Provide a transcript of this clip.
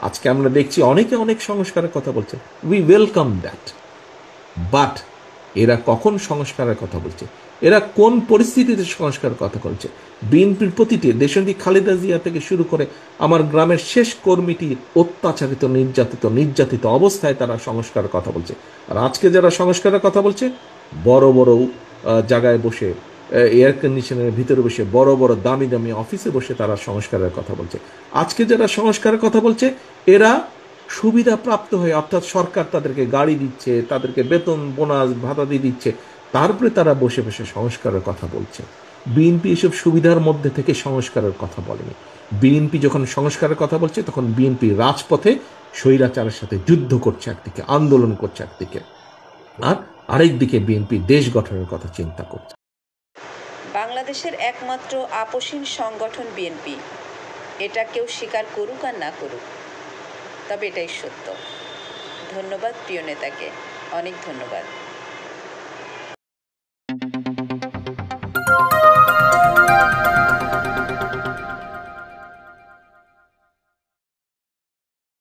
আজকে আমরা দেখছি অনেকে অনেক সংস্কারের কথা বলছে, উই ওয়েলকাম দ্যাট। বাট এরা কখন সংস্কারের কথা বলছে, এরা কোন পরিস্থিতিতে সংস্কারের কথা বলছে? বিএনপির প্রতিটি দেশনেত্রী খালেদা জিয়া থেকে শুরু করে আমার গ্রামের শেষ কর্মীটি অত্যাচারিত, নির্যাতিত অবস্থায় তারা সংস্কারের কথা বলছে। আর আজকে যারা সংস্কারের কথা বলছে, বড় বড় জায়গায় বসে, এয়ার কন্ডিশনের ভিতরে বসে, বড় বড় দামি দামি অফিসে বসে তারা সংস্কারের কথা বলছে। আজকে যারা সংস্কারের কথা বলছে, এরা সুবিধা প্রাপ্ত হয়ে, অর্থাৎ সরকার তাদেরকে গাড়ি দিচ্ছে, তাদেরকে বেতন বোনাস ভাতা দিয়ে দিচ্ছে, তারপরে তারা বসে বসে সংস্কারের কথা বলছে। বিএনপি এসব সুবিধার মধ্যে থেকে সংস্কারের কথা বলেনি। বিএনপি যখন সংস্কারের কথা বলছে, তখন বিএনপি রাজপথে স্বৈরাচারের সাথে যুদ্ধ করছে একদিকে, আন্দোলন করছে একদিকে, আর আরেকদিকে বিএনপি দেশ গঠনের কথা চিন্তা করছে। বাংলাদেশের একমাত্র আপোষহীন সংগঠন বিএনপি, এটা কেউ স্বীকার করুক আর না করুক, তবে এটাই সত্য। ধন্যবাদ প্রিয় নেতাকে, অনেক ধন্যবাদ।